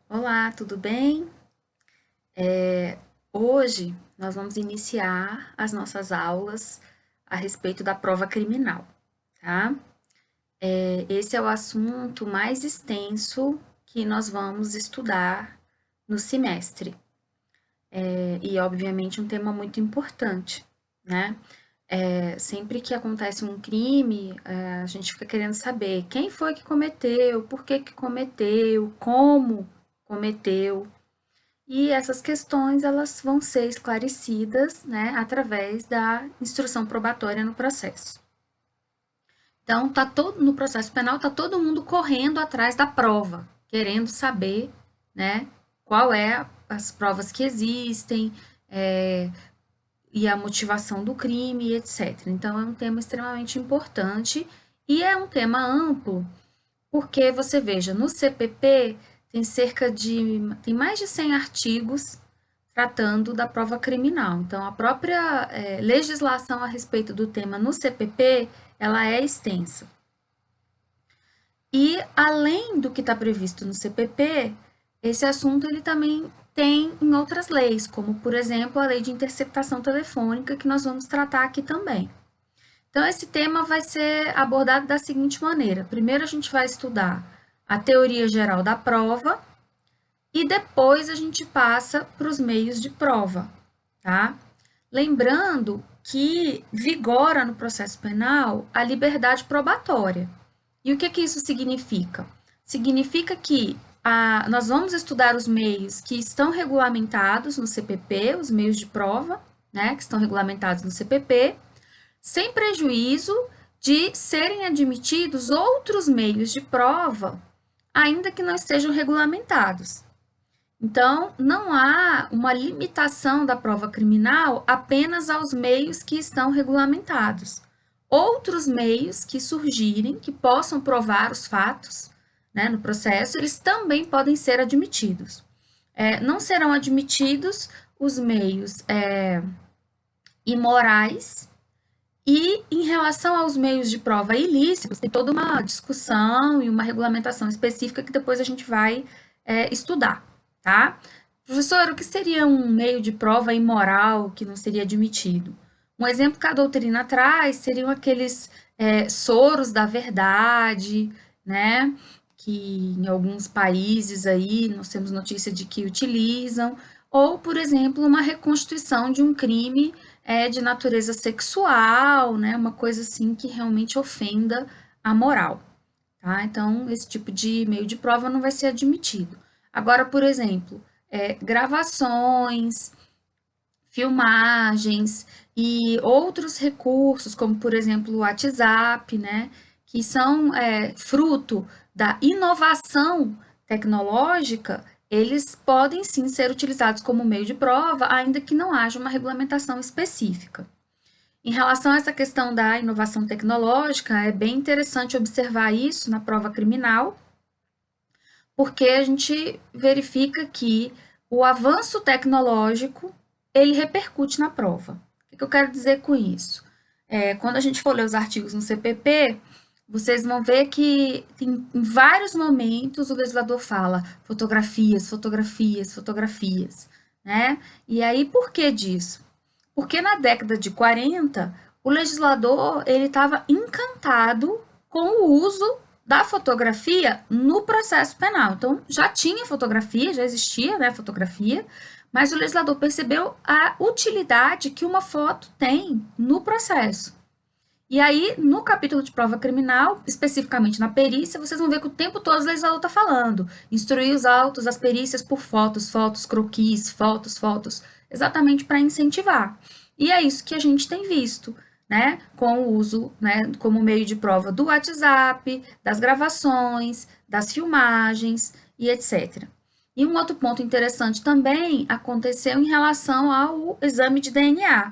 Olá, tudo bem? Hoje nós vamos iniciar as nossas aulas a respeito da prova criminal, tá? Esse é o assunto mais extenso que nós vamos estudar no semestre. E, obviamente, um tema muito importante, né? Sempre que acontece um crime, a gente fica querendo saber quem foi que cometeu, por que que cometeu, como cometeu. E essas questões elas vão ser esclarecidas, né, através da instrução probatória no processo. Então, tá todo no processo penal tá todo mundo correndo atrás da prova, querendo saber, né, qual é as provas que existem, é, e a motivação do crime, etc. Então, é um tema extremamente importante e é um tema amplo, porque você veja, no CPP tem mais de 100 artigos tratando da prova criminal. Então, a própria legislação a respeito do tema no CPP, ela é extensa. E, além do que está previsto no CPP, esse assunto ele também tem em outras leis, como, por exemplo, a lei de interceptação telefônica, que nós vamos tratar aqui também. Então, esse tema vai ser abordado da seguinte maneira: primeiro, a gente vai estudar a teoria geral da prova e depois a gente passa para os meios de prova, tá? Lembrando que vigora no processo penal a liberdade probatória. E o que que isso significa? Significa que nós vamos estudar os meios que estão regulamentados no CPP, os meios de prova, né, que estão regulamentados no CPP, sem prejuízo de serem admitidos outros meios de prova, ainda que não estejam regulamentados. Então, não há uma limitação da prova criminal apenas aos meios que estão regulamentados. Outros meios que surgirem, que possam provar os fatos, né, no processo, eles também podem ser admitidos. Não serão admitidos os meios imorais, e em relação aos meios de prova ilícitos, tem toda uma discussão e uma regulamentação específica que depois a gente vai estudar, tá? Professor, o que seria um meio de prova imoral que não seria admitido? Um exemplo que a doutrina traz seriam aqueles soros da verdade, né? Que em alguns países aí nós temos notícia de que utilizam, ou, por exemplo, uma reconstituição de um crime de natureza sexual, né? Uma coisa assim que realmente ofenda a moral, tá? Então, esse tipo de meio de prova não vai ser admitido. Agora, por exemplo, gravações, filmagens e outros recursos, como por exemplo o WhatsApp, né, que são fruto da inovação tecnológica, eles podem sim ser utilizados como meio de prova, ainda que não haja uma regulamentação específica. Em relação a essa questão da inovação tecnológica, é bem interessante observar isso na prova criminal, porque a gente verifica que o avanço tecnológico ele repercute na prova. O que eu quero dizer com isso? Quando a gente for ler os artigos no CPP, vocês vão ver que em vários momentos o legislador fala fotografias, fotografias, fotografias, né? E aí, por que disso? Porque na década de 40, o legislador ele estava encantado com o uso da fotografia no processo penal. Então, já tinha fotografia, já existia, né, fotografia, mas o legislador percebeu a utilidade que uma foto tem no processo. E aí, no capítulo de prova criminal, especificamente na perícia, vocês vão ver que o tempo todo o legislador está falando. Instruir os autos, as perícias por fotos, fotos, croquis, fotos, fotos, exatamente para incentivar. E é isso que a gente tem visto, né? Com o uso, né, como meio de prova do WhatsApp, das gravações, das filmagens e etc. E um outro ponto interessante também aconteceu em relação ao exame de DNA,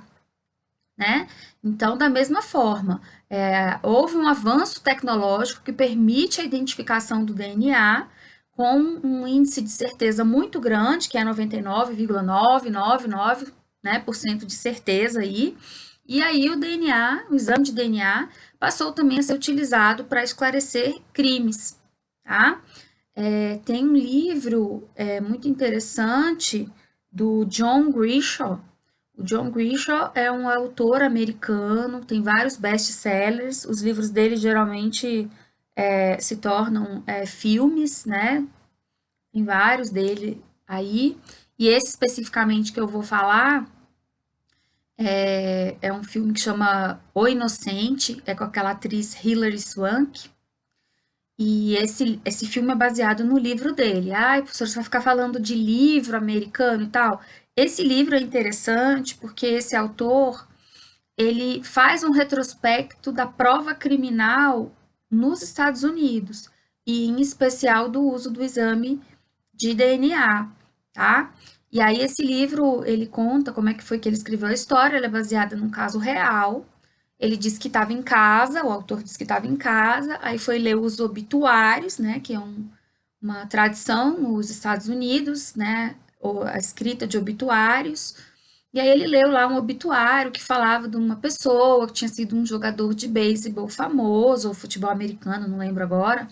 né? Então, da mesma forma, houve um avanço tecnológico que permite a identificação do DNA com um índice de certeza muito grande, que é 99,999, né, por cento de certeza aí. E aí o DNA, o exame de DNA, passou também a ser utilizado para esclarecer crimes, tá? Tem um livro muito interessante do John Grisham. O John Grisham é um autor americano, tem vários best-sellers. Os livros dele geralmente se tornam filmes, né? Tem vários dele aí. E esse especificamente que eu vou falar é um filme que chama O Inocente, é com aquela atriz Hilary Swank. E esse filme é baseado no livro dele. Ai, professor, você vai ficar falando de livro americano e tal. Esse livro é interessante porque esse autor, ele faz um retrospecto da prova criminal nos Estados Unidos, e em especial do uso do exame de DNA, tá? E aí esse livro, ele conta como é que foi que ele escreveu a história, ela é baseada num caso real. Ele disse que estava em casa, o autor disse que estava em casa, aí foi ler os obituários, né, que é uma tradição nos Estados Unidos, né, a escrita de obituários. E aí ele leu lá um obituário que falava de uma pessoa que tinha sido um jogador de beisebol famoso, ou futebol americano, não lembro agora,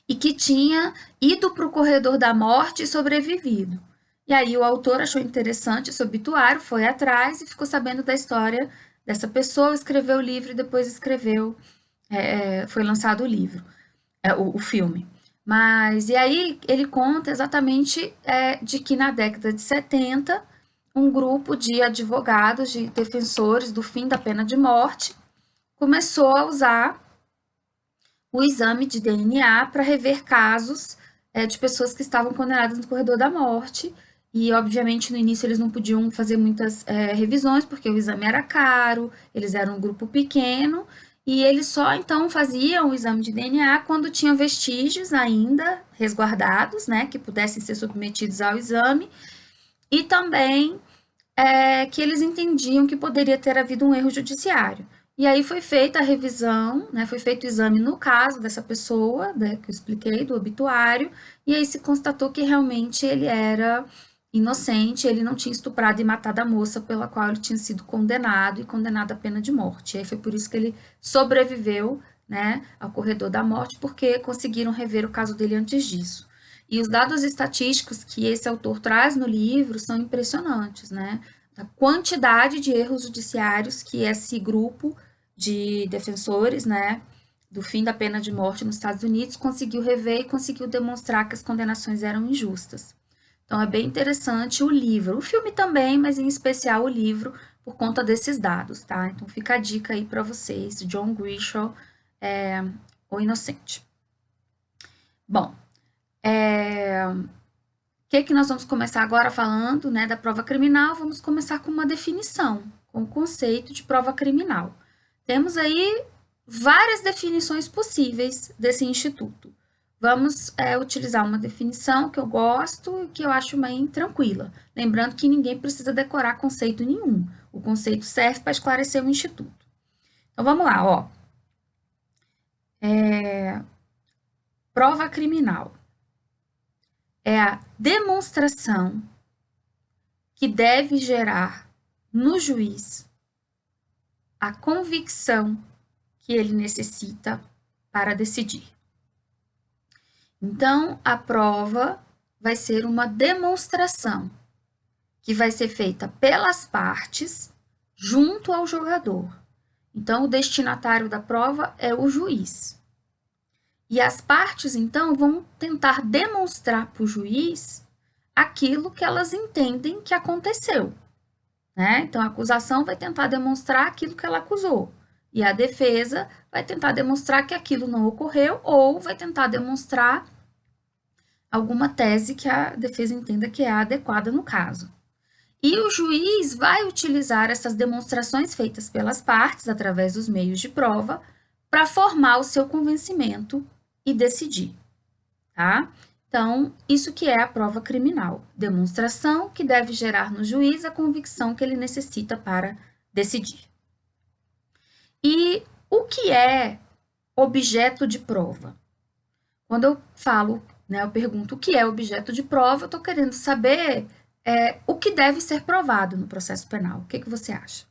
e que tinha ido para o corredor da morte e sobrevivido. E aí o autor achou interessante esse obituário, foi atrás e ficou sabendo da história dessa pessoa, escreveu o livro e depois foi lançado o livro, o filme. Mas, e aí ele conta exatamente de que na década de 70, um grupo de advogados, de defensores do fim da pena de morte, começou a usar o exame de DNA para rever casos de pessoas que estavam condenadas no corredor da morte. E, obviamente, no início eles não podiam fazer muitas revisões, porque o exame era caro, eles eram um grupo pequeno, e eles só então faziam o exame de DNA quando tinham vestígios ainda resguardados, né, que pudessem ser submetidos ao exame, e também que eles entendiam que poderia ter havido um erro judiciário. E aí foi feita a revisão, né, foi feito o exame no caso dessa pessoa, né, que eu expliquei, do obituário, e aí se constatou que realmente ele era inocente, ele não tinha estuprado e matado a moça pela qual ele tinha sido condenado e condenado à pena de morte. E aí foi por isso que ele sobreviveu, né, ao corredor da morte, porque conseguiram rever o caso dele antes disso. E os dados estatísticos que esse autor traz no livro são impressionantes, né? A quantidade de erros judiciários que esse grupo de defensores, né, do fim da pena de morte nos Estados Unidos conseguiu rever e conseguiu demonstrar que as condenações eram injustas. Então é bem interessante o livro, o filme também, mas em especial o livro por conta desses dados, tá? Então fica a dica aí para vocês, John Grisham, O Inocente. Bom, que nós vamos começar agora falando, né, da prova criminal? Vamos começar com uma definição, com o conceito de prova criminal. Temos aí várias definições possíveis desse instituto. Vamos utilizar uma definição que eu gosto e que eu acho bem tranquila. Lembrando que ninguém precisa decorar conceito nenhum. O conceito serve para esclarecer o instituto. Então vamos lá, ó. Prova criminal é a demonstração que deve gerar no juiz a convicção que ele necessita para decidir. Então, a prova vai ser uma demonstração que vai ser feita pelas partes junto ao jogador. Então, o destinatário da prova é o juiz. E as partes, então, vão tentar demonstrar para o juiz aquilo que elas entendem que aconteceu, né? Então, a acusação vai tentar demonstrar aquilo que ela acusou, e a defesa vai tentar demonstrar que aquilo não ocorreu, ou vai tentar demonstrar alguma tese que a defesa entenda que é adequada no caso. E o juiz vai utilizar essas demonstrações feitas pelas partes, através dos meios de prova, para formar o seu convencimento e decidir, tá? Então, isso que é a prova criminal, demonstração que deve gerar no juiz a convicção que ele necessita para decidir. E o que é objeto de prova? Quando eu falo, né, eu pergunto o que é objeto de prova, eu estou querendo saber o que deve ser provado no processo penal. O que você acha?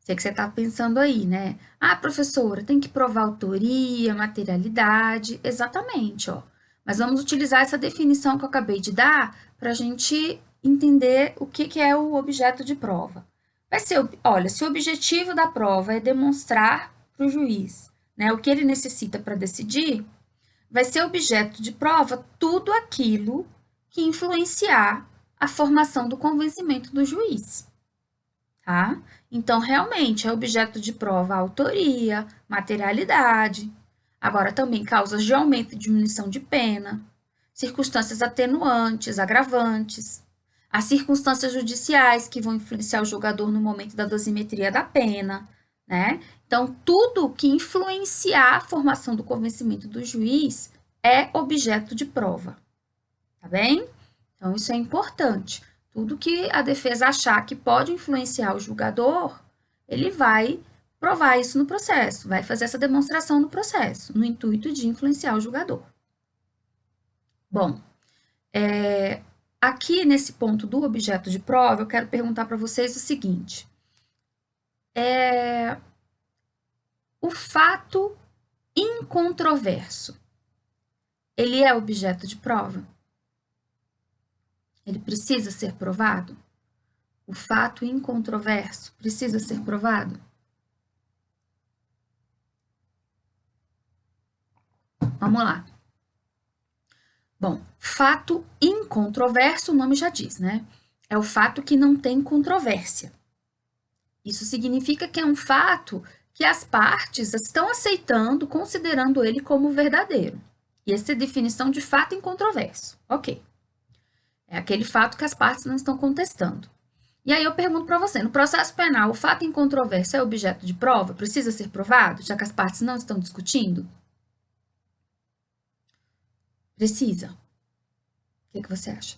Sei que você está pensando aí, né? Ah, professora, tem que provar autoria, materialidade. Exatamente, ó. Mas vamos utilizar essa definição que eu acabei de dar para a gente entender o que, que é o objeto de prova. Vai ser, olha, se o objetivo da prova é demonstrar para o juiz, né, o que ele necessita para decidir, vai ser objeto de prova tudo aquilo que influenciar a formação do convencimento do juiz, tá? Então, realmente, é objeto de prova a autoria, materialidade, agora também causas de aumento e diminuição de pena, circunstâncias atenuantes, agravantes, as circunstâncias judiciais que vão influenciar o julgador no momento da dosimetria da pena, né? Então, tudo que influenciar a formação do convencimento do juiz é objeto de prova, tá bem? Então, isso é importante. Tudo que a defesa achar que pode influenciar o julgador, ele vai provar isso no processo, vai fazer essa demonstração no processo, no intuito de influenciar o julgador. Bom, aqui nesse ponto do objeto de prova, eu quero perguntar para vocês o seguinte: o fato incontroverso, ele é objeto de prova? Ele precisa ser provado? O fato incontroverso precisa ser provado? Vamos lá. Bom, fato incontroverso, o nome já diz, né? É o fato que não tem controvérsia. Isso significa que é um fato que as partes estão aceitando, considerando ele como verdadeiro. E essa é a definição de fato incontroverso. Ok. É aquele fato que as partes não estão contestando. E aí eu pergunto para você, no processo penal, o fato incontroverso é objeto de prova? Precisa ser provado, já que as partes não estão discutindo? Precisa. O que você acha?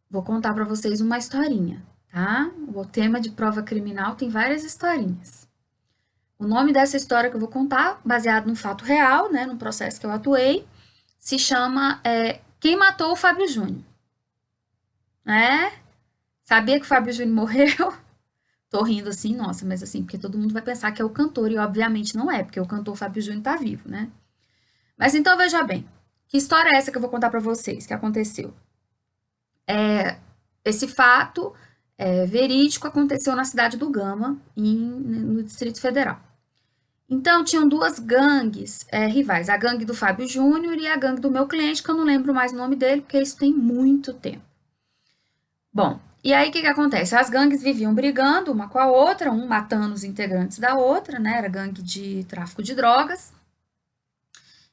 Vou contar para vocês uma historinha, tá? O tema de prova criminal tem várias historinhas. O nome dessa história que eu vou contar, baseado num fato real, né, num processo que eu atuei, se chama Quem Matou o Fábio Júnior? Sabia que o Fábio Júnior morreu? Tô rindo assim, nossa, mas assim, porque todo mundo vai pensar que é o cantor, e obviamente não é, porque o cantor Fábio Júnior tá vivo, né? Mas então veja bem, que história é essa que eu vou contar para vocês, que aconteceu? Esse fato verídico aconteceu na cidade do Gama, no Distrito Federal. Então, tinham duas gangues rivais, a gangue do Fábio Júnior e a gangue do meu cliente, que eu não lembro mais o nome dele, porque isso tem muito tempo. Bom, e aí o que acontece? As gangues viviam brigando uma com a outra, um matando os integrantes da outra, né? Era gangue de tráfico de drogas.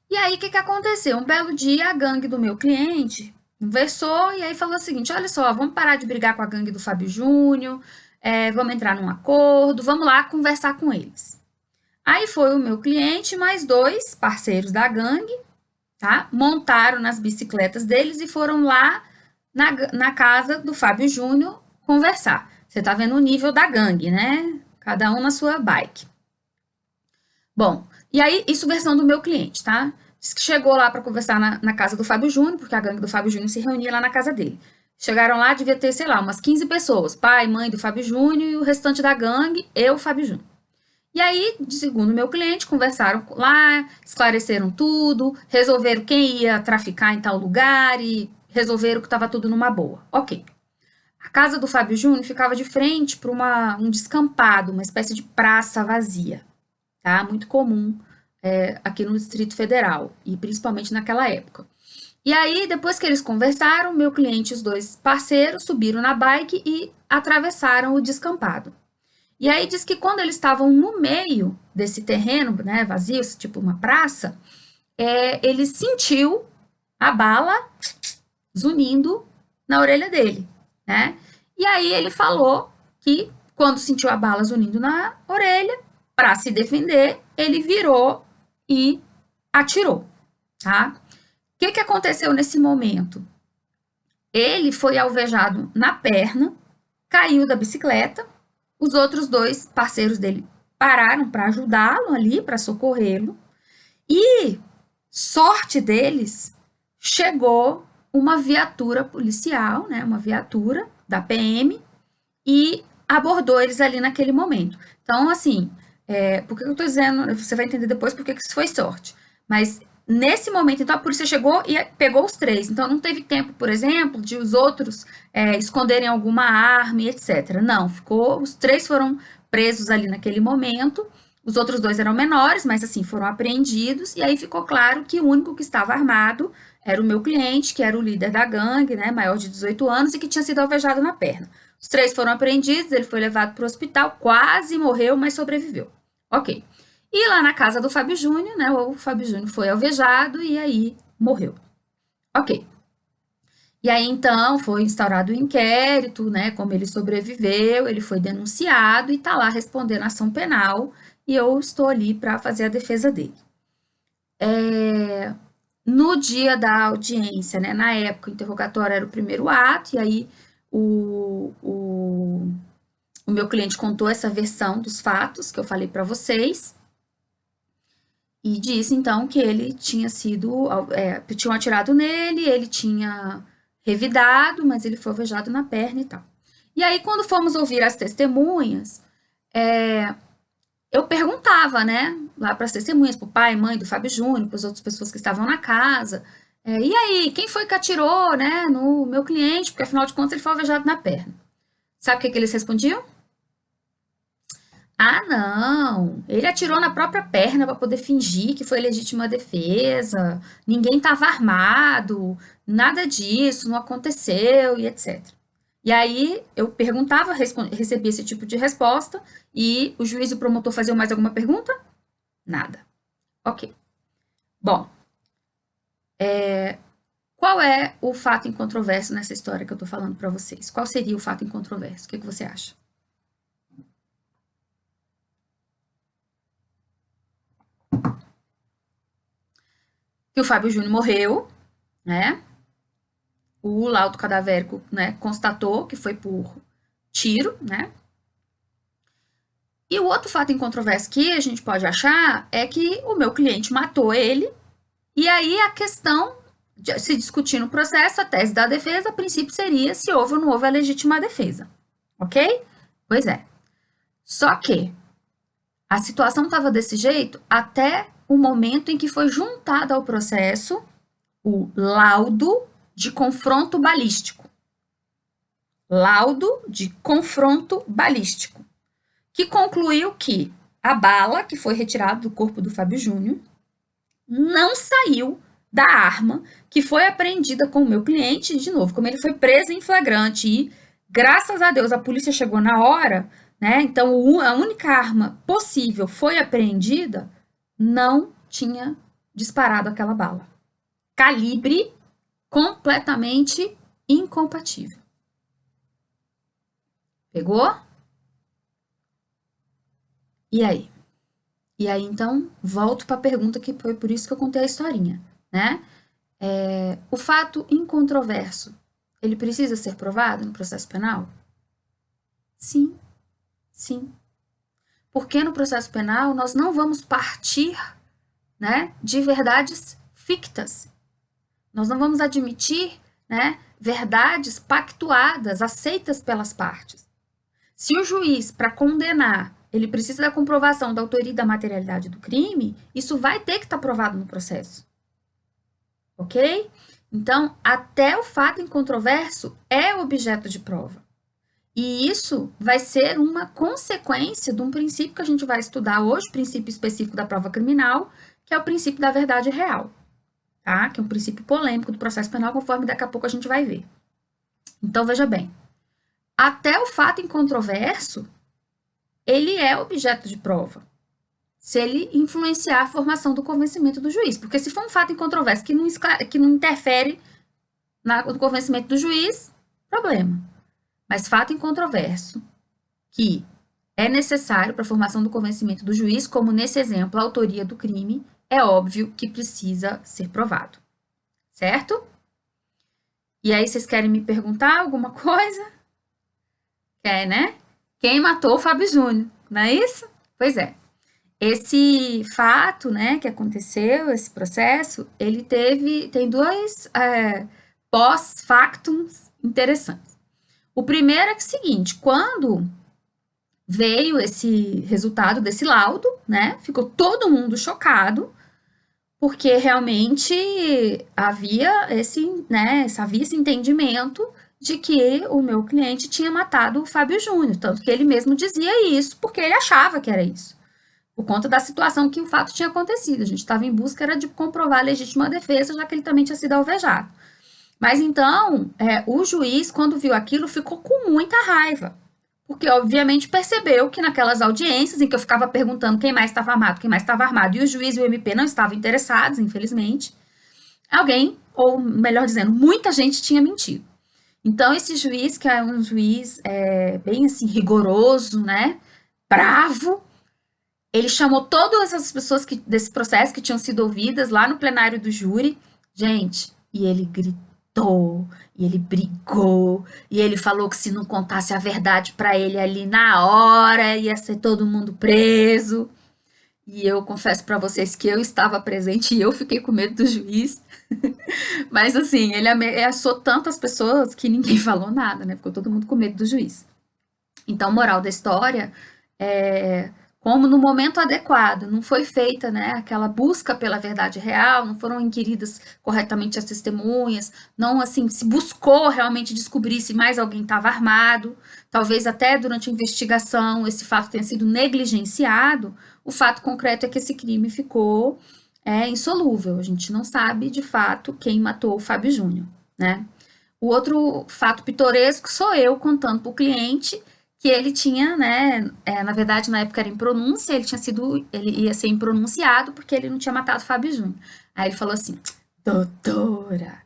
E aí o que aconteceu? Um belo dia, a gangue do meu cliente conversou e aí falou o seguinte: olha só, vamos parar de brigar com a gangue do Fábio Júnior, vamos entrar num acordo, vamos lá conversar com eles. Aí foi o meu cliente mais dois parceiros da gangue, tá? Montaram nas bicicletas deles e foram lá na casa do Fábio Júnior conversar. Você tá vendo o nível da gangue, né? Cada um na sua bike. Bom, e aí, isso versão do meu cliente, tá? Diz que chegou lá para conversar na casa do Fábio Júnior, porque a gangue do Fábio Júnior se reunia lá na casa dele. Chegaram lá, devia ter, sei lá, umas 15 pessoas, pai, mãe do Fábio Júnior e o restante da gangue, eu, Fábio Júnior. E aí, segundo meu cliente, conversaram lá, esclareceram tudo, resolveram quem ia traficar em tal lugar e resolveram que estava tudo numa boa. Ok. A casa do Fábio Júnior ficava de frente para um descampado, uma espécie de praça vazia, tá? Muito comum aqui no Distrito Federal, e principalmente naquela época. E aí, depois que eles conversaram, meu cliente e os dois parceiros subiram na bike e atravessaram o descampado. E aí diz que quando eles estavam no meio desse terreno, né, vazio, tipo uma praça, ele sentiu a bala zunindo na orelha dele, né? E aí ele falou que quando sentiu a bala zunindo na orelha, para se defender, ele virou e atirou, tá? O que aconteceu nesse momento? Ele foi alvejado na perna, caiu da bicicleta, os outros dois parceiros dele pararam para ajudá-lo ali, para socorrê-lo, e sorte deles, chegou uma viatura policial, né, uma viatura da PM, e abordou eles ali naquele momento. Então, assim, por que eu tô dizendo, você vai entender depois por que isso foi sorte. Mas nesse momento, então, a polícia chegou e pegou os três. Então, não teve tempo, por exemplo, de os outros esconderem alguma arma e etc. Não, os três foram presos ali naquele momento. Os outros dois eram menores, mas assim, foram apreendidos. E aí ficou claro que o único que estava armado era o meu cliente, que era o líder da gangue, né, maior de 18 anos e que tinha sido alvejado na perna. Os três foram apreendidos, ele foi levado para o hospital, quase morreu, mas sobreviveu. Ok. E lá na casa do Fábio Júnior, né, o Fábio Júnior foi alvejado e aí morreu. Ok. E aí, então, foi instaurado o inquérito, né, como ele sobreviveu, ele foi denunciado e está lá respondendo a ação penal, e eu estou ali para fazer a defesa dele. No dia da audiência, né, na época, o interrogatório era o primeiro ato, e aí o meu cliente contou essa versão dos fatos que eu falei para vocês, e disse então que ele tinha sido, tinham atirado nele, ele tinha revidado, mas ele foi alvejado na perna e tal. E aí, quando fomos ouvir as testemunhas, eu perguntava, né, lá para as testemunhas, para o pai, mãe do Fábio Júnior, para as outras pessoas que estavam na casa, e aí, quem foi que atirou, né, no meu cliente? Porque afinal de contas ele foi alvejado na perna. Sabe o que eles respondiam? Ah, não. Ele atirou na própria perna para poder fingir que foi legítima defesa. Ninguém estava armado, nada disso, não aconteceu e etc. E aí eu perguntava, recebia esse tipo de resposta e o juiz e o promotor faziam mais alguma pergunta? Nada. Ok. Bom, qual é o fato incontroverso nessa história que eu estou falando para vocês? Qual seria o fato incontroverso? O que você acha? Que o Fábio Júnior morreu, né? O laudo cadavérico, né, constatou que foi por tiro, né? E o outro fato incontroverso que a gente pode achar é que o meu cliente matou ele, e aí a questão de se discutir no processo, a tese da defesa, a princípio seria se houve ou não houve a legítima defesa, ok? Pois é. Só que a situação estava desse jeito até o momento em que foi juntado ao processo o laudo de confronto balístico. Laudo de confronto balístico, que concluiu que a bala que foi retirada do corpo do Fábio Júnior não saiu da arma que foi apreendida com o meu cliente, de novo, como ele foi preso em flagrante e, graças a Deus, a polícia chegou na hora, né? Então, a única arma possível foi apreendida, não tinha disparado aquela bala. Calibre completamente incompatível. Pegou? E aí? E aí, então, volto para a pergunta que foi por isso que eu contei a historinha, né? O fato incontroverso, ele precisa ser provado no processo penal? Sim, sim. Porque no processo penal nós não vamos partir, né, de verdades fictas. Nós não vamos admitir, né, verdades pactuadas, aceitas pelas partes. Se o juiz, para condenar, ele precisa da comprovação da autoria e da materialidade do crime, isso vai ter que estar provado no processo. Ok? Então, até o fato incontroverso é objeto de prova. E isso vai ser uma consequência de um princípio que a gente vai estudar hoje, princípio específico da prova criminal, que é o princípio da verdade real, tá? Que é um princípio polêmico do processo penal, conforme daqui a pouco a gente vai ver. Então, veja bem, até o fato incontroverso, ele é objeto de prova, se ele influenciar a formação do convencimento do juiz. Porque se for um fato incontroverso que não interfere no convencimento do juiz, problema. Mas fato incontroverso que é necessário para a formação do convencimento do juiz, como nesse exemplo, a autoria do crime, é óbvio que precisa ser provado. Certo? E aí, vocês querem me perguntar alguma coisa? Quer, né? Quem matou o Fábio Júnior, não é isso? Pois é. Esse fato, né, que aconteceu, esse processo, ele tem dois pós-factums interessantes. O primeiro é que é o seguinte, quando veio esse resultado desse laudo, né? Ficou todo mundo chocado, porque realmente havia havia esse entendimento de que o meu cliente tinha matado o Fábio Júnior, tanto que ele mesmo dizia isso, porque ele achava que era isso, por conta da situação que o fato tinha acontecido. A gente estava em busca era de comprovar a legítima defesa, já que ele também tinha sido alvejado. Mas então, o juiz, quando viu aquilo, ficou com muita raiva, porque obviamente percebeu que naquelas audiências em que eu ficava perguntando quem mais estava armado, e o juiz e o MP não estavam interessados, infelizmente, alguém, ou melhor dizendo, muita gente tinha mentido. Então, esse juiz, que é um juiz bem assim, rigoroso, né, bravo, ele chamou todas as pessoas desse processo que tinham sido ouvidas lá no plenário do júri, gente, e ele gritou, e ele brigou, e ele falou que se não contasse a verdade para ele ali na hora, ia ser todo mundo preso. E eu confesso para vocês que eu estava presente e eu fiquei com medo do juiz. Mas assim, ele ameaçou tantas pessoas que ninguém falou nada, né? Ficou todo mundo com medo do juiz. Então, moral da história é como no momento adequado não foi feita, né, aquela busca pela verdade real, não foram inquiridas corretamente as testemunhas, não assim se buscou realmente descobrir se mais alguém estava armado, talvez até durante a investigação esse fato tenha sido negligenciado. O fato concreto é que esse crime ficou insolúvel. A gente não sabe de fato quem matou o Fábio Júnior, né? O outro fato pitoresco sou eu contando para o cliente que ele tinha, né, na verdade, na época era em pronúncia, ele ia ser impronunciado porque ele não tinha matado Fábio Júnior. Aí ele falou assim, doutora,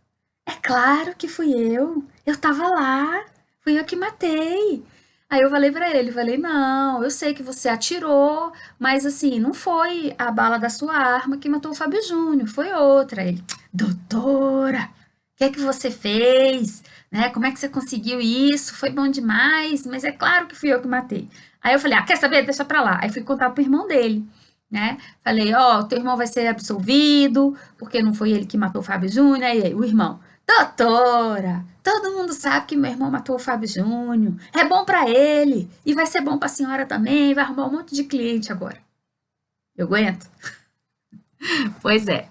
é claro que fui eu tava lá, fui eu que matei. Aí eu falei pra ele, falei, não, eu sei que você atirou, mas assim, não foi a bala da sua arma que matou o Fábio Júnior, foi outra. Ele, doutora, o que é que você fez? Né? Como é que você conseguiu isso? Foi bom demais, mas é claro que fui eu que matei. Aí eu falei, quer saber? Deixa pra lá. Aí fui contar pro irmão dele, né? Falei, teu irmão vai ser absolvido, porque não foi ele que matou o Fábio Júnior. E aí, o irmão, doutora, todo mundo sabe que meu irmão matou o Fábio Júnior. É bom pra ele, e vai ser bom pra senhora também, vai arrumar um monte de cliente agora. Eu aguento? Pois é.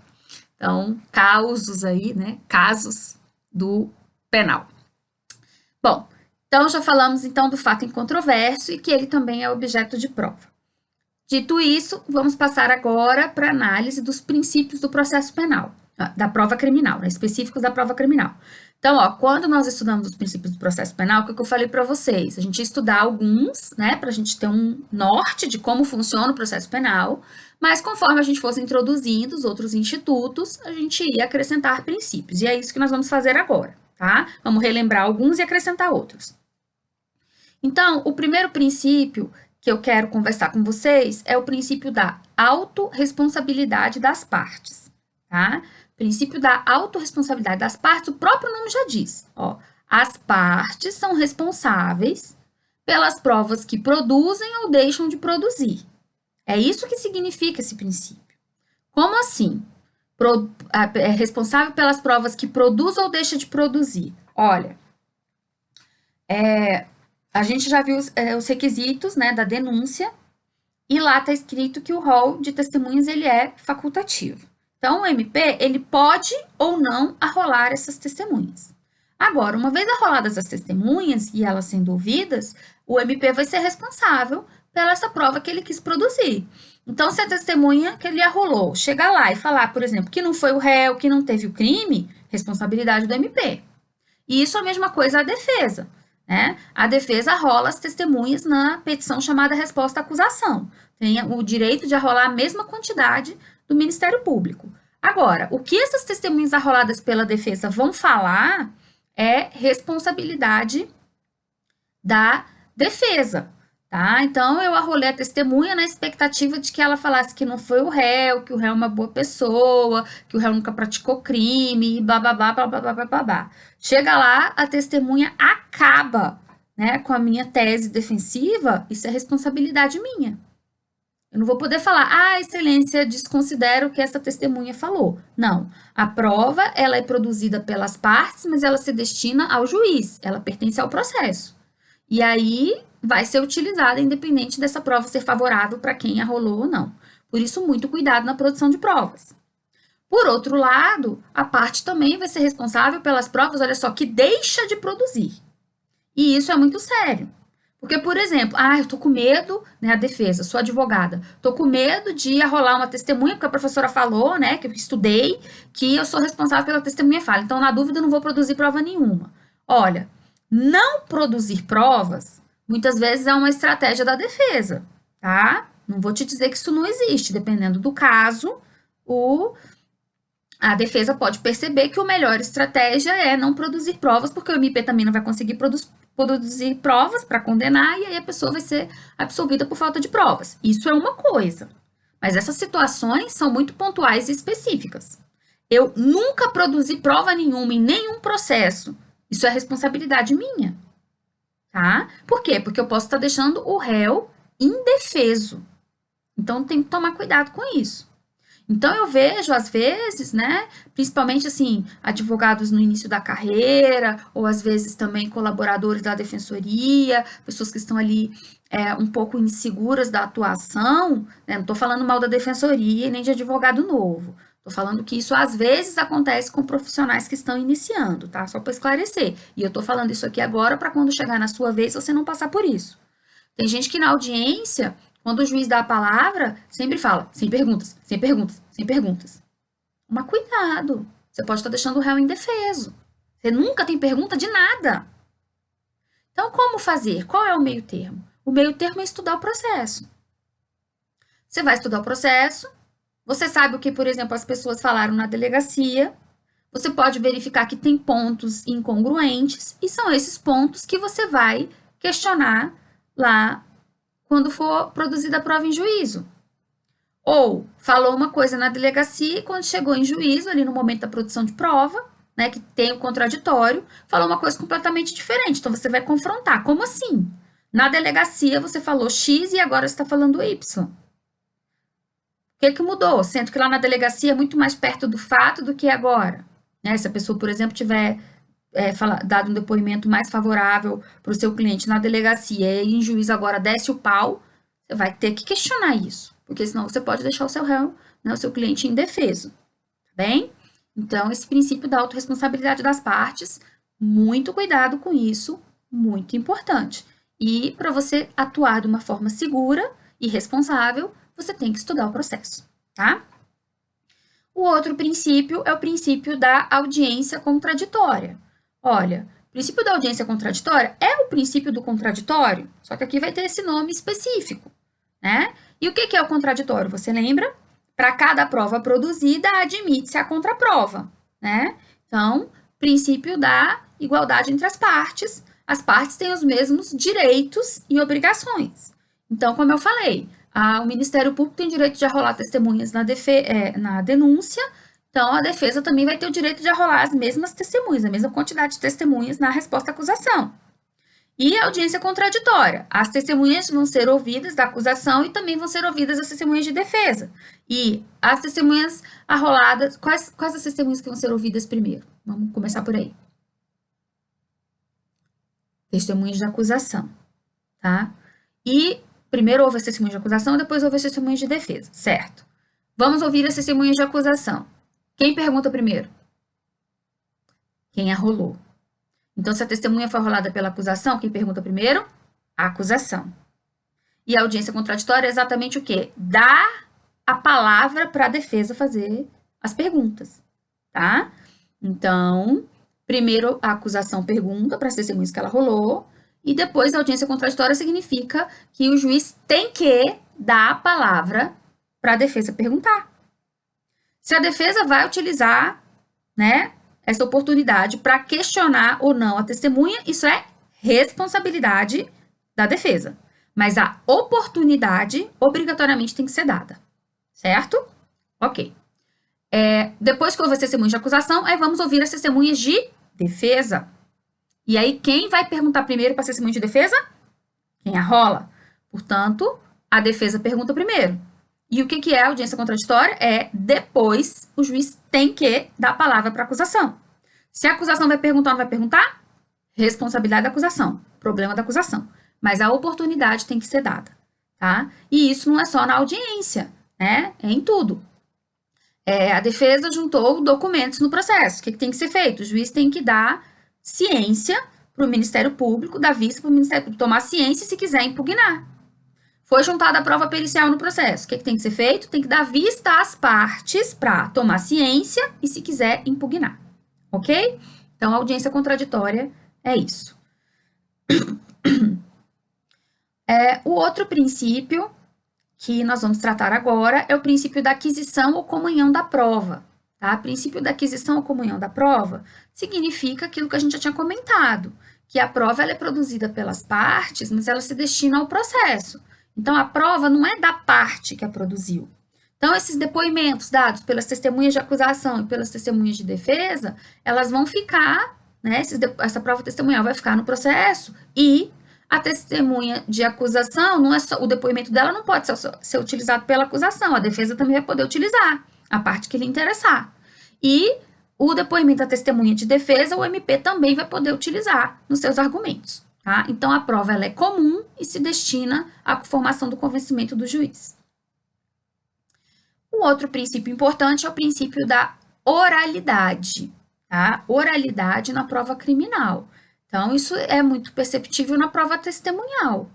Então, causos aí, né? Casos do penal. Bom, então já falamos então do fato incontroverso e que ele também é objeto de prova. Dito isso, vamos passar agora para a análise dos princípios do processo penal, da prova criminal, né, específicos da prova criminal. Então, quando nós estudamos os princípios do processo penal, o que eu falei para vocês? A gente ia estudar alguns, né, para a gente ter um norte de como funciona o processo penal, mas conforme a gente fosse introduzindo os outros institutos, a gente ia acrescentar princípios, e é isso que nós vamos fazer agora, tá? Vamos relembrar alguns e acrescentar outros. Então, o primeiro princípio que eu quero conversar com vocês é o princípio da autorresponsabilidade das partes, tá? Princípio da autorresponsabilidade das partes, o próprio nome já diz, as partes são responsáveis pelas provas que produzem ou deixam de produzir. É isso que significa esse princípio. Como assim? É responsável pelas provas que produz ou deixa de produzir. Olha, a gente já viu os requisitos, né, da denúncia, e lá está escrito que o rol de testemunhas ele é facultativo. Então, o MP ele pode ou não arrolar essas testemunhas. Agora, uma vez arroladas as testemunhas e elas sendo ouvidas, o MP vai ser responsável pela essa prova que ele quis produzir. Então, se a testemunha que ele arrolou chegar lá e falar, por exemplo, que não foi o réu, que não teve o crime, responsabilidade do MP. E isso é a mesma coisa a defesa, né? A defesa arrola as testemunhas na petição chamada resposta à acusação. Tem o direito de arrolar a mesma quantidade do Ministério Público. Agora, o que essas testemunhas arroladas pela defesa vão falar é responsabilidade da defesa, tá? Então, eu arrolei a testemunha na expectativa de que ela falasse que não foi o réu, que o réu é uma boa pessoa, que o réu nunca praticou crime, blá, blá, blá, blá, blá, blá, blá, blá, blá. Chega lá, a testemunha acaba, né, com a minha tese defensiva, isso é responsabilidade minha. Eu não vou poder falar, excelência, desconsidero o que essa testemunha falou. Não, a prova, ela é produzida pelas partes, mas ela se destina ao juiz, ela pertence ao processo. E aí, vai ser utilizada independente dessa prova ser favorável para quem arrolou ou não. Por isso, muito cuidado na produção de provas. Por outro lado, a parte também vai ser responsável pelas provas, olha só, que deixa de produzir. E isso é muito sério. Porque, por exemplo, eu tô com medo, né, a defesa, sou advogada, tô com medo de arrolar uma testemunha, porque a professora falou, né, que eu estudei, que eu sou responsável pela testemunha falha. Então, na dúvida, eu não vou produzir prova nenhuma. Olha, não produzir provas, muitas vezes é uma estratégia da defesa, tá? Não vou te dizer que isso não existe, dependendo do caso, a defesa pode perceber que a melhor estratégia é não produzir provas, porque o MP também não vai conseguir produzir provas para condenar, e aí a pessoa vai ser absolvida por falta de provas. Isso é uma coisa. Mas essas situações são muito pontuais e específicas. Eu nunca produzi prova nenhuma em nenhum processo. Isso é responsabilidade minha. Tá? Por quê? Porque eu posso estar deixando o réu indefeso. Então tem que tomar cuidado com isso. Então eu vejo, às vezes, né, principalmente assim, advogados no início da carreira, ou às vezes também colaboradores da defensoria, pessoas que estão ali um pouco inseguras da atuação, né, não estou falando mal da defensoria e nem de advogado novo. Estou falando que isso às vezes acontece com profissionais que estão iniciando, tá? Só para esclarecer. E eu estou falando isso aqui agora para quando chegar na sua vez você não passar por isso. Tem gente que na audiência, quando o juiz dá a palavra, sempre fala, sem perguntas, sem perguntas, sem perguntas. Mas cuidado, você pode estar deixando o réu indefeso. Você nunca tem pergunta de nada. Então, como fazer? Qual é o meio termo? O meio termo é estudar o processo. Você vai estudar o processo, você sabe o que, por exemplo, as pessoas falaram na delegacia, você pode verificar que tem pontos incongruentes, e são esses pontos que você vai questionar lá quando for produzida a prova em juízo. Ou falou uma coisa na delegacia e quando chegou em juízo, ali no momento da produção de prova, né, que tem o contraditório, falou uma coisa completamente diferente. Então você vai confrontar. Como assim? Na delegacia você falou X e agora você está falando Y. O que mudou? Sendo que lá na delegacia é muito mais perto do fato do que agora. Né? Se a pessoa, por exemplo, tiver dado um depoimento mais favorável para o seu cliente na delegacia e em juízo agora desce o pau, você vai ter que questionar isso, porque senão você pode deixar o seu réu, né, o seu cliente indefeso, tá bem? Então, esse princípio da autorresponsabilidade das partes, muito cuidado com isso, muito importante. E para você atuar de uma forma segura e responsável, você tem que estudar o processo, tá? O outro princípio é o princípio da audiência contraditória. Olha, o princípio da audiência contraditória é o princípio do contraditório, só que aqui vai ter esse nome específico, né? E o que é o contraditório? Você lembra? Para cada prova produzida, admite-se a contraprova, né? Então, princípio da igualdade entre as partes têm os mesmos direitos e obrigações. Então, como eu falei, o Ministério Público tem direito de arrolar testemunhas na denúncia, então a defesa também vai ter o direito de arrolar as mesmas testemunhas, a mesma quantidade de testemunhas na resposta à acusação. E a audiência contraditória. As testemunhas vão ser ouvidas da acusação e também vão ser ouvidas as testemunhas de defesa. E as testemunhas arroladas, quais as testemunhas que vão ser ouvidas primeiro? Vamos começar por aí. Testemunhas de acusação, tá? E primeiro houve as testemunhas de acusação, depois houve as testemunhas de defesa, certo? Vamos ouvir as testemunhas de acusação. Quem pergunta primeiro? Quem arrolou. Então, se a testemunha foi arrolada pela acusação, quem pergunta primeiro? A acusação. E a audiência contraditória é exatamente o quê? Dar a palavra para a defesa fazer as perguntas, tá? Então, primeiro a acusação pergunta para as testemunhas que ela arrolou, e depois a audiência contraditória significa que o juiz tem que dar a palavra para a defesa perguntar. Se a defesa vai utilizar, né, essa oportunidade para questionar ou não a testemunha, isso é responsabilidade da defesa. Mas a oportunidade obrigatoriamente tem que ser dada, certo? Ok. Depois que houve as testemunhas de acusação, aí vamos ouvir as testemunhas de defesa. E aí, quem vai perguntar primeiro para a testemunha de defesa? Quem arrola. Portanto, a defesa pergunta primeiro. E o que é a audiência contraditória? Depois o juiz tem que dar a palavra para a acusação. Se a acusação vai perguntar ou não vai perguntar, responsabilidade da acusação, problema da acusação. mas a oportunidade tem que ser dada, tá? E isso não é só na audiência, né? É em tudo. A defesa juntou documentos no processo. O que tem que ser feito? O juiz tem que dar ciência para o Ministério Público, dar vista para o Ministério Público tomar ciência se quiser impugnar. Foi juntada a prova pericial no processo. O que tem que ser feito? Tem que dar vista às partes para tomar ciência e, se quiser, impugnar. Ok? Então, a audiência contraditória é isso. O outro princípio que nós vamos tratar agora é o princípio da aquisição ou comunhão da prova. Tá? Princípio da aquisição ou comunhão da prova significa aquilo que a gente já tinha comentado, que a prova ela é produzida pelas partes, mas ela se destina ao processo. Então, a prova não é da parte que a produziu. Então, esses depoimentos dados pelas testemunhas de acusação e pelas testemunhas de defesa, elas vão ficar, né, essa prova testemunhal vai ficar no processo e a testemunha de acusação, não é só, o depoimento dela não pode ser utilizado pela acusação, a defesa também vai poder utilizar a parte que lhe interessar. E o depoimento da testemunha de defesa, o MP também vai poder utilizar nos seus argumentos. Tá? Então, a prova ela é comum e se destina à formação do convencimento do juiz. Um outro princípio importante é o princípio da oralidade. Tá? Oralidade na prova criminal. Então, isso é muito perceptível na prova testemunhal.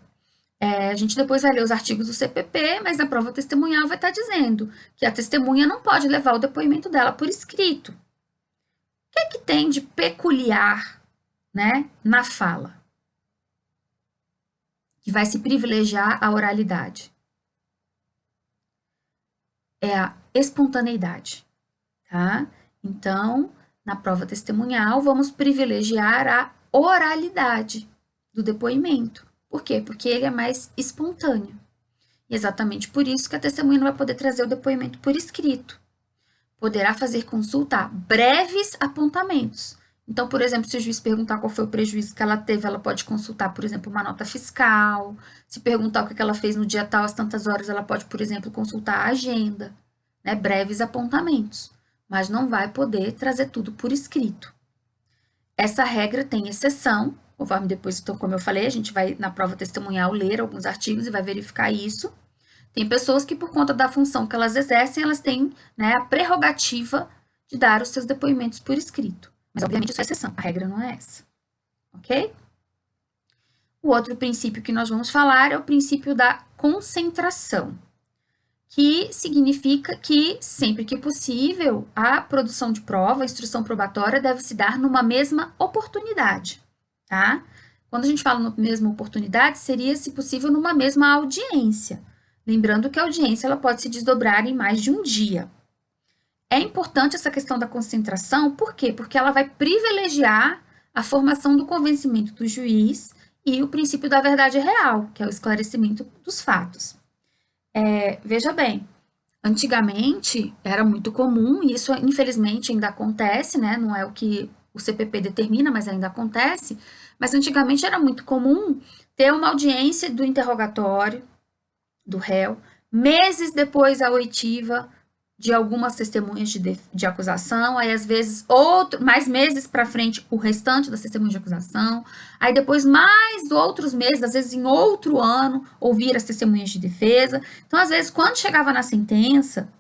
A gente depois vai ler os artigos do CPP, mas na prova testemunhal vai estar dizendo que a testemunha não pode levar o depoimento dela por escrito. O que tem de peculiar, né, na fala? Que vai se privilegiar a oralidade. É a espontaneidade, tá? Então, na prova testemunhal, vamos privilegiar a oralidade do depoimento. Por quê? Porque ele é mais espontâneo. E exatamente por isso que a testemunha não vai poder trazer o depoimento por escrito. Poderá fazer consulta a breves apontamentos. Então, por exemplo, se o juiz perguntar qual foi o prejuízo que ela teve, ela pode consultar, por exemplo, uma nota fiscal. Se perguntar o que ela fez no dia tal, às tantas horas, ela pode, por exemplo, consultar a agenda. Né? Breves apontamentos. Mas não vai poder trazer tudo por escrito. Essa regra tem exceção, conforme depois, então, como eu falei, a gente vai na prova testemunhal ler alguns artigos e vai verificar isso. Tem pessoas que, por conta da função que elas exercem, elas têm, né, a prerrogativa de dar os seus depoimentos por escrito. Mas, obviamente, isso é exceção, a regra não é essa. Ok? O outro princípio que nós vamos falar é o princípio da concentração, que significa que, sempre que possível, a produção de prova, a instrução probatória deve se dar numa mesma oportunidade, tá? Quando a gente fala numa mesma oportunidade, seria, se possível, numa mesma audiência. Lembrando que a audiência ela pode se desdobrar em mais de um dia. É importante essa questão da concentração, por quê? Porque ela vai privilegiar a formação do convencimento do juiz e o princípio da verdade real, que é o esclarecimento dos fatos. Veja bem, antigamente era muito comum, e isso infelizmente ainda acontece, né? Não é o que o CPP determina, mas ainda acontece, mas antigamente era muito comum ter uma audiência do interrogatório do réu, meses depois a oitiva de algumas testemunhas de acusação, aí às vezes mais meses para frente o restante das testemunhas de acusação, aí depois mais outros meses, às vezes em outro ano, ouvir as testemunhas de defesa. Então, às vezes, quando chegava na sentença,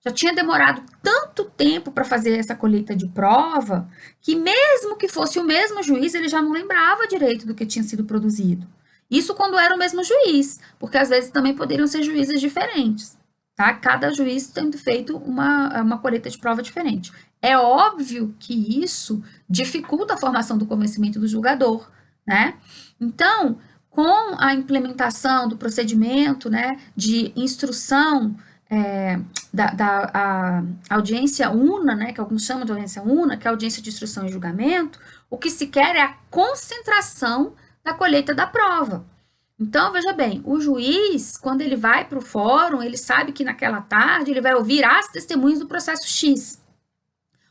já tinha demorado tanto tempo para fazer essa colheita de prova, que mesmo que fosse o mesmo juiz, ele já não lembrava direito do que tinha sido produzido. Isso quando era o mesmo juiz, porque às vezes também poderiam ser juízes diferentes. Tá? Cada juiz tendo feito uma colheita de prova diferente. É óbvio que isso dificulta a formação do convencimento do julgador, né? Então, com a implementação do procedimento, né, de instrução da audiência una, né, que alguns chamam de audiência una, que é a audiência de instrução e julgamento, o que se quer é a concentração da colheita da prova. Então, veja bem, o juiz, quando ele vai para o fórum, ele sabe que naquela tarde ele vai ouvir as testemunhas do processo X.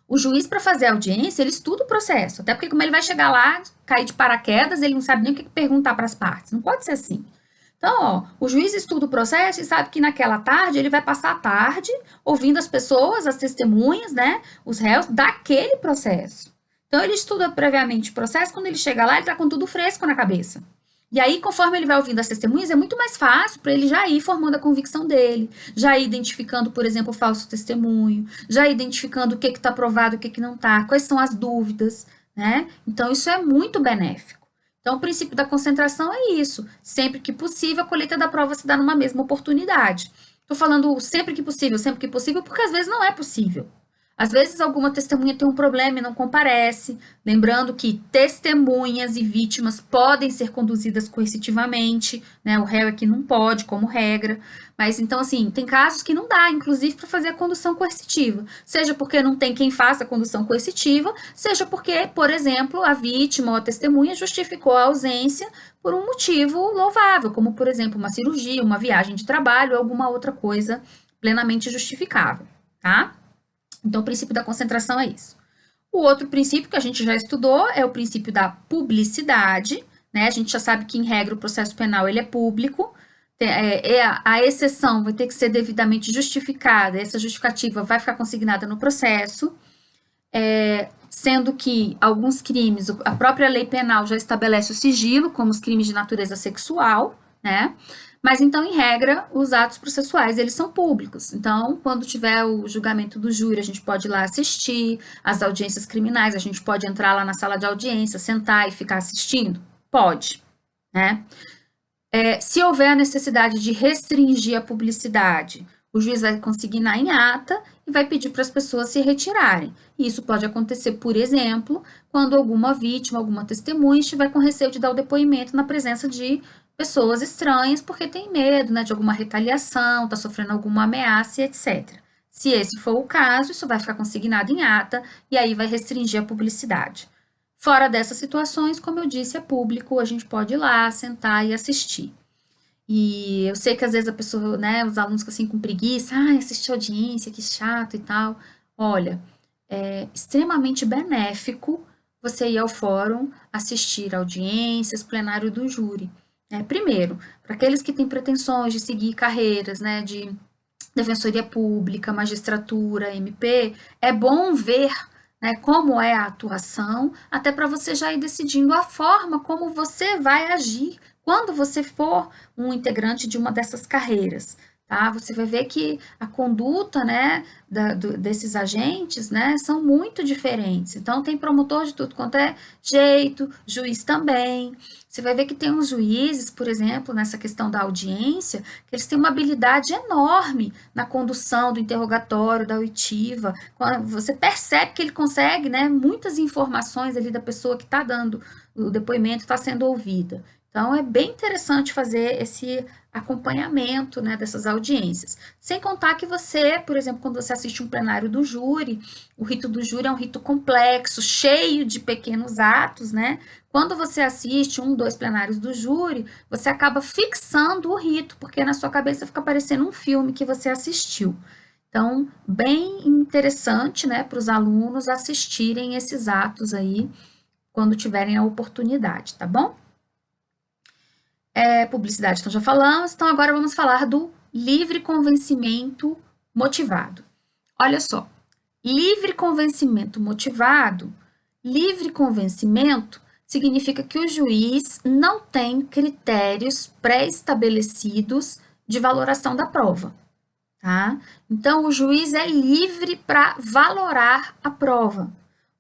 O juiz, para fazer a audiência, ele estuda o processo, até porque como ele vai chegar lá, cair de paraquedas, ele não sabe nem o que perguntar para as partes, não pode ser assim. Então, ó, o juiz estuda o processo e sabe que naquela tarde ele vai passar a tarde ouvindo as pessoas, as testemunhas, né, os réus daquele processo. Então, ele estuda previamente o processo, quando ele chega lá, ele está com tudo fresco na cabeça. E aí, conforme ele vai ouvindo as testemunhas, é muito mais fácil para ele já ir formando a convicção dele, já ir identificando, por exemplo, o falso testemunho, já ir identificando o que está provado, o que não está, quais são as dúvidas, né? Então, isso é muito benéfico. Então, o princípio da concentração é isso. Sempre que possível, a colheita da prova se dá numa mesma oportunidade. Estou falando sempre que possível, porque às vezes não é possível. Às vezes, alguma testemunha tem um problema e não comparece. Lembrando que testemunhas e vítimas podem ser conduzidas coercitivamente, né? O réu aqui não pode, como regra. Mas então, assim, tem casos que não dá, inclusive, para fazer a condução coercitiva. Seja porque não tem quem faça a condução coercitiva, seja porque, por exemplo, a vítima ou a testemunha justificou a ausência por um motivo louvável, como, por exemplo, uma cirurgia, uma viagem de trabalho ou alguma outra coisa plenamente justificável, tá? Então, o princípio da concentração é isso. O outro princípio que a gente já estudou é o princípio da publicidade, né? A gente já sabe que, em regra, o processo penal ele é público, a exceção vai ter que ser devidamente justificada, essa justificativa vai ficar consignada no processo, sendo que alguns crimes, a própria lei penal já estabelece o sigilo, como os crimes de natureza sexual, né? Mas então, em regra, os atos processuais, eles são públicos. Então, quando tiver o julgamento do júri, a gente pode ir lá assistir, as audiências criminais, a gente pode entrar lá na sala de audiência, sentar e ficar assistindo? Pode, né? Se houver a necessidade de restringir a publicidade, o juiz vai consignar em ata e vai pedir para as pessoas se retirarem. E isso pode acontecer, por exemplo, quando alguma vítima, alguma testemunha estiver com receio de dar o depoimento na presença de pessoas estranhas, porque tem medo, né, de alguma retaliação, está sofrendo alguma ameaça, etc. Se esse for o caso, isso vai ficar consignado em ata e aí vai restringir a publicidade. Fora dessas situações, como eu disse, é público, a gente pode ir lá, sentar e assistir. E eu sei que às vezes a pessoa, né, os alunos ficam assim com preguiça, assistir audiência, que chato e tal. Olha, é extremamente benéfico você ir ao fórum assistir audiências, plenário do júri. Primeiro, para aqueles que têm pretensões de seguir carreiras, né, de defensoria pública, magistratura, MP, é bom ver, né, como é a atuação, até para você já ir decidindo a forma como você vai agir quando você for um integrante de uma dessas carreiras. Tá? Você vai ver que a conduta, né, desses agentes, né, são muito diferentes. Então, tem promotor de tudo quanto é jeito, juiz também. Você vai ver que tem uns juízes, por exemplo, nessa questão da audiência, que eles têm uma habilidade enorme na condução do interrogatório, da oitiva. Você percebe que ele consegue, né, muitas informações ali da pessoa que está dando o depoimento, está sendo ouvida. Então, é bem interessante fazer esse acompanhamento, né, dessas audiências. Sem contar que você, por exemplo, quando você assiste um plenário do júri, o rito do júri é um rito complexo, cheio de pequenos atos, né? Quando você assiste um, dois plenários do júri, você acaba fixando o rito, porque na sua cabeça fica parecendo um filme que você assistiu. Então, bem interessante, né, para os alunos assistirem esses atos aí quando tiverem a oportunidade, tá bom? Publicidade, então já falamos. Então, agora vamos falar do livre convencimento motivado. Olha só, livre convencimento motivado, livre convencimento significa que o juiz não tem critérios pré-estabelecidos de valoração da prova, tá? Então, o juiz é livre para valorar a prova.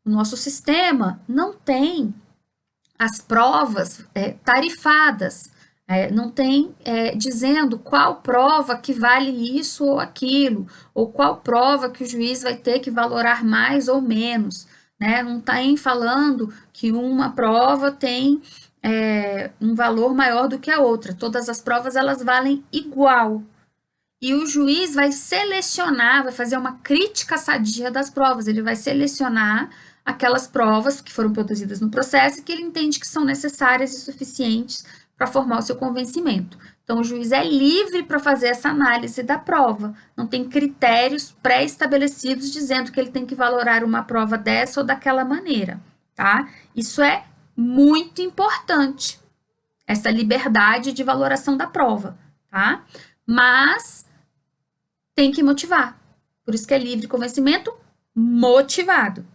O nosso sistema não tem as provas tarifadas, não tem dizendo qual prova que vale isso ou aquilo, ou qual prova que o juiz vai ter que valorar mais ou menos, né? Não está falando que uma prova tem um valor maior do que a outra. Todas as provas elas valem igual. E o juiz vai selecionar, vai fazer uma crítica sadia das provas. Ele vai selecionar aquelas provas que foram produzidas no processo e que ele entende que são necessárias e suficientes para formar o seu convencimento. Então, o juiz é livre para fazer essa análise da prova. Não tem critérios pré-estabelecidos dizendo que ele tem que valorar uma prova dessa ou daquela maneira, tá? Isso é muito importante, essa liberdade de valoração da prova, tá? Mas tem que motivar. Por isso que é livre convencimento motivado.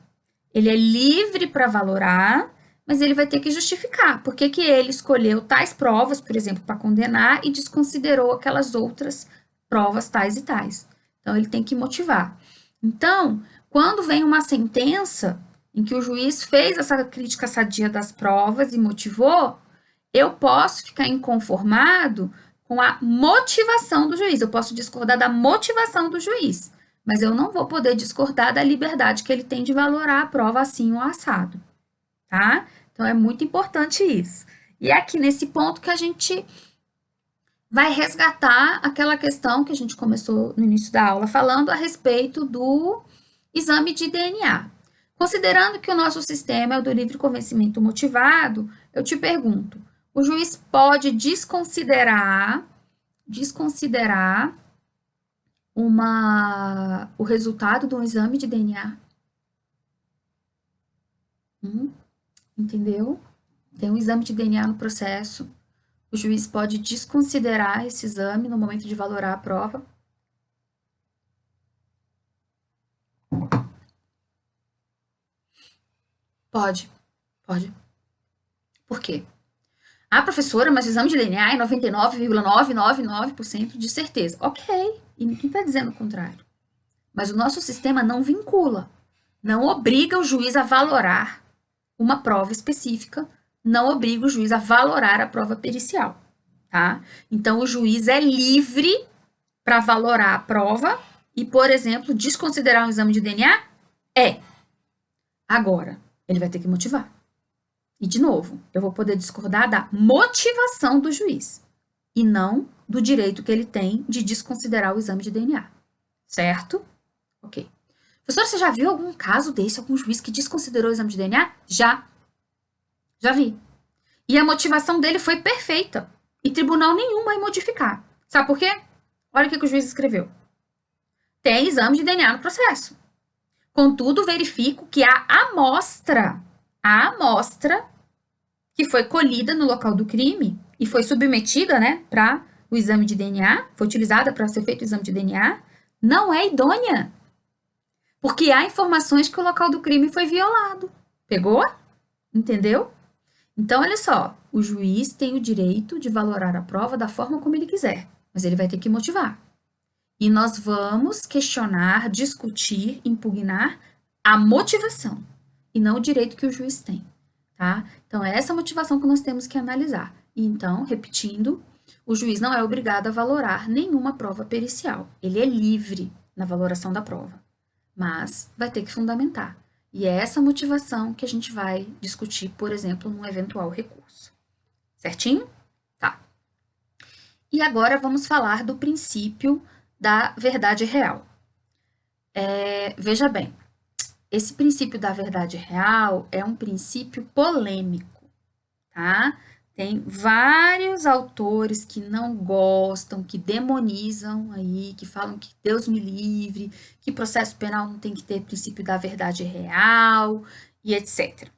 Ele é livre para valorar, mas ele vai ter que justificar por que que ele escolheu tais provas, por exemplo, para condenar e desconsiderou aquelas outras provas tais e tais. Então, ele tem que motivar. Então, quando vem uma sentença em que o juiz fez essa crítica sadia das provas e motivou, eu posso ficar inconformado com a motivação do juiz, eu posso discordar da motivação do juiz, mas eu não vou poder discordar da liberdade que ele tem de valorar a prova assim ou assado, tá? Então, é muito importante isso. E é aqui nesse ponto que a gente vai resgatar aquela questão que a gente começou no início da aula falando a respeito do exame de DNA. Considerando que o nosso sistema é o do livre convencimento motivado, eu te pergunto, o juiz pode desconsiderar o resultado de um exame de DNA? Entendeu? Tem um exame de DNA no processo. O juiz pode desconsiderar esse exame no momento de valorar a prova? Pode. Por quê? Ah, professora, mas o exame de DNA é 99,999% de certeza. Ok, e ninguém está dizendo o contrário. Mas o nosso sistema não vincula, não obriga o juiz a valorar uma prova específica, não obriga o juiz a valorar a prova pericial, tá? Então, o juiz é livre para valorar a prova e, por exemplo, desconsiderar um exame de DNA? É. Agora, ele vai ter que motivar. E, de novo, eu vou poder discordar da motivação do juiz e não do direito que ele tem de desconsiderar o exame de DNA. Certo? Ok. Professor, você já viu algum caso desse, algum juiz que desconsiderou o exame de DNA? Já. Já vi. E a motivação dele foi perfeita. E tribunal nenhum vai modificar. Sabe por quê? Olha o que o juiz escreveu. Tem exame de DNA no processo. Contudo, verifico que a amostra que foi colhida no local do crime e foi submetida, né, para o exame de DNA, foi utilizada para ser feito o exame de DNA, não é idônea. Porque há informações que o local do crime foi violado. Pegou? Entendeu? Então, olha só, o juiz tem o direito de valorar a prova da forma como ele quiser, mas ele vai ter que motivar. E nós vamos questionar, discutir, impugnar a motivação e não o direito que o juiz tem, tá? Então, é essa motivação que nós temos que analisar. E então, repetindo, o juiz não é obrigado a valorar nenhuma prova pericial. Ele é livre na valoração da prova, mas vai ter que fundamentar. E é essa motivação que a gente vai discutir, por exemplo, num eventual recurso. Certinho? Tá. E agora vamos falar do princípio da verdade real. Veja bem, esse princípio da verdade real é um princípio polêmico, tá? Tem vários autores que não gostam, que demonizam aí, que falam que Deus me livre, que processo penal não tem que ter princípio da verdade real e etc.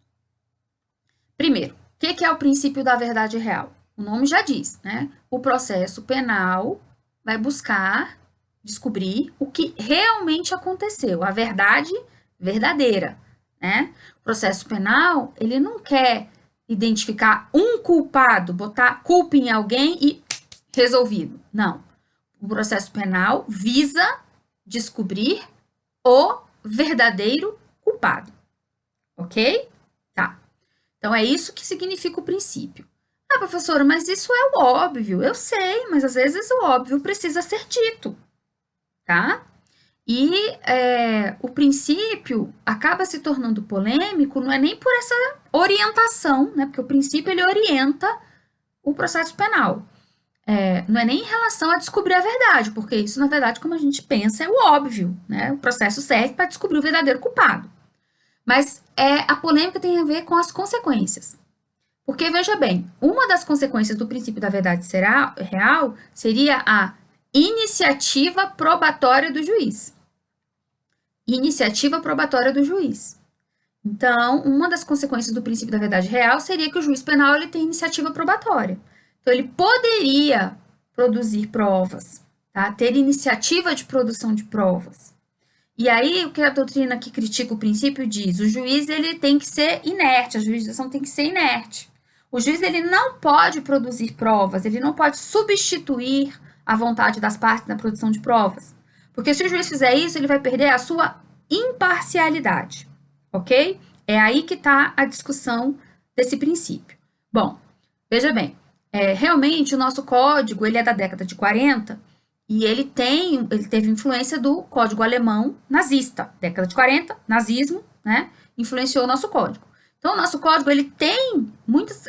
Primeiro, o que é o princípio da verdade real? O nome já diz, né? O processo penal vai buscar descobrir o que realmente aconteceu, a verdade verdadeira, né? O processo penal, ele não quer identificar um culpado, botar culpa em alguém e resolvido. Não. O processo penal visa descobrir o verdadeiro culpado. Ok? Tá. Então, é isso que significa o princípio. Ah, professora, mas isso é o óbvio. Eu sei, mas às vezes o óbvio precisa ser dito. Tá? E o princípio acaba se tornando polêmico, não é nem por essa orientação, né? Porque o princípio ele orienta o processo penal. Não é nem em relação a descobrir a verdade, porque isso, na verdade, como a gente pensa, é o óbvio, né? O processo serve para descobrir o verdadeiro culpado. Mas a polêmica tem a ver com as consequências. Porque, veja bem, uma das consequências do princípio da verdade real seria a iniciativa probatória do juiz. Iniciativa probatória do juiz. Então, uma das consequências do princípio da verdade real seria que o juiz penal ele tem iniciativa probatória. Então, ele poderia produzir provas, tá? Ter iniciativa de produção de provas. E aí, o que a doutrina que critica o princípio diz? O juiz ele tem que ser inerte, a jurisdição tem que ser inerte. O juiz ele não pode produzir provas, ele não pode substituir a vontade das partes na produção de provas. Porque se o juiz fizer isso, ele vai perder a sua imparcialidade, ok? É aí que está a discussão desse princípio. Bom, veja bem, realmente o nosso código ele é da década de 40 e ele teve influência do código alemão nazista. Década de 40, nazismo, né? Influenciou o nosso código. Então, o nosso código ele tem muitos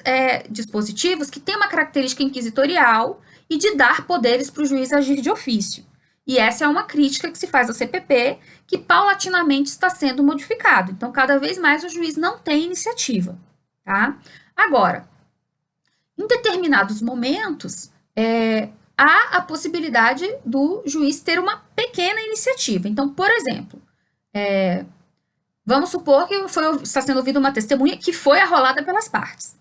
dispositivos que têm uma característica inquisitorial e de dar poderes para o juiz agir de ofício. E essa é uma crítica que se faz ao CPP, que paulatinamente está sendo modificado. Então, cada vez mais o juiz não tem iniciativa, tá? Agora, em determinados momentos, há a possibilidade do juiz ter uma pequena iniciativa. Então, por exemplo, vamos supor que está sendo ouvida uma testemunha que foi arrolada pelas partes.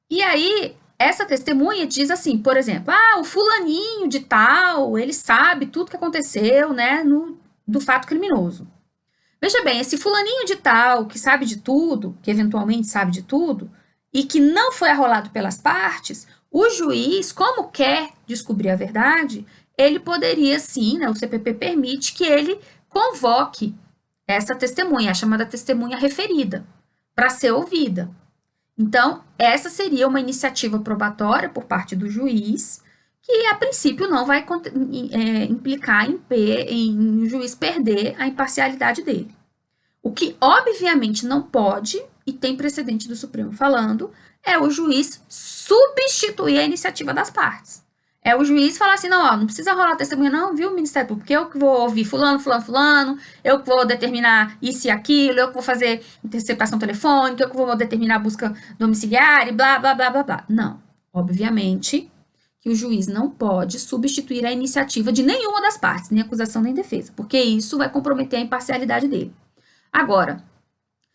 E aí, essa testemunha diz assim, por exemplo, o fulaninho de tal, ele sabe tudo que aconteceu, né, do fato criminoso. Veja bem, esse fulaninho de tal, que sabe de tudo, que eventualmente sabe de tudo, e que não foi arrolado pelas partes, o juiz, como quer descobrir a verdade, ele poderia sim, né, o CPP permite que ele convoque essa testemunha, a chamada testemunha referida, para ser ouvida. Então, essa seria uma iniciativa probatória por parte do juiz, que a princípio não vai implicar em o juiz perder a imparcialidade dele. O que obviamente não pode, e tem precedente do Supremo falando, é o juiz substituir a iniciativa das partes. É o juiz falar assim, não precisa rolar testemunha não, viu, Ministério Público, porque eu que vou ouvir fulano, eu que vou determinar isso e aquilo, eu que vou fazer interceptação telefônica, eu que vou determinar a busca domiciliar e blá, blá, blá, blá, blá. Não, obviamente que o juiz não pode substituir a iniciativa de nenhuma das partes, nem acusação nem defesa, porque isso vai comprometer a imparcialidade dele. Agora,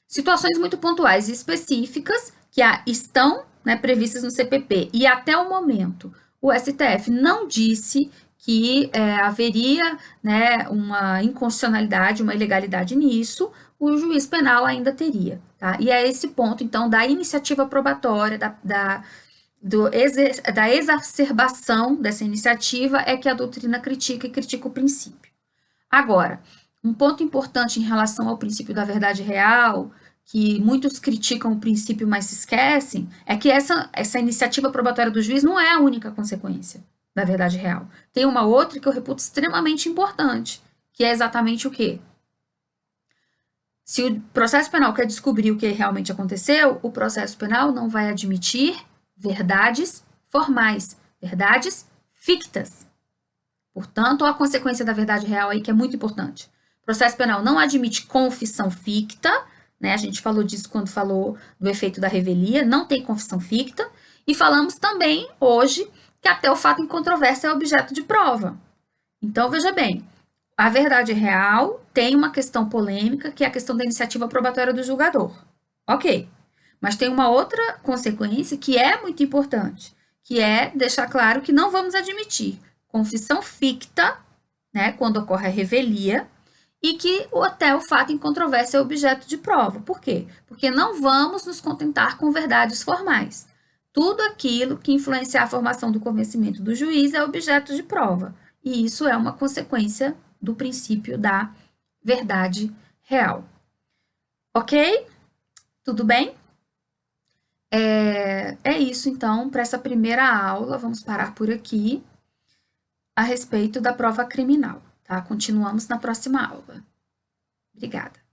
situações muito pontuais e específicas que estão, né, previstas no CPP e até o momento o STF não disse que haveria, né, uma inconstitucionalidade, uma ilegalidade nisso, o juiz penal ainda teria. Tá? E é esse ponto, então, da iniciativa probatória, da exacerbação dessa iniciativa é que a doutrina critica e critica o princípio. Agora, um ponto importante em relação ao princípio da verdade real, que muitos criticam o princípio, mas se esquecem, é que essa iniciativa probatória do juiz não é a única consequência da verdade real. Tem uma outra que eu reputo extremamente importante, que é exatamente o quê? Se o processo penal quer descobrir o que realmente aconteceu, o processo penal não vai admitir verdades formais, verdades fictas. Portanto, a consequência da verdade real aí que é muito importante. O processo penal não admite confissão ficta, né? A gente falou disso quando falou do efeito da revelia, não tem confissão ficta, e falamos também hoje que até o fato em controvérsia é objeto de prova. Então, veja bem, a verdade real tem uma questão polêmica, que é a questão da iniciativa probatória do julgador. Ok, mas tem uma outra consequência que é muito importante, que é deixar claro que não vamos admitir confissão ficta, né, quando ocorre a revelia, e que até o fato em controvérsia é objeto de prova. Por quê? Porque não vamos nos contentar com verdades formais. Tudo aquilo que influenciar a formação do convencimento do juiz é objeto de prova. E isso é uma consequência do princípio da verdade real. Ok? Tudo bem? É isso, então, para essa primeira aula. Vamos parar por aqui a respeito da prova criminal, tá? Continuamos na próxima aula. Obrigada.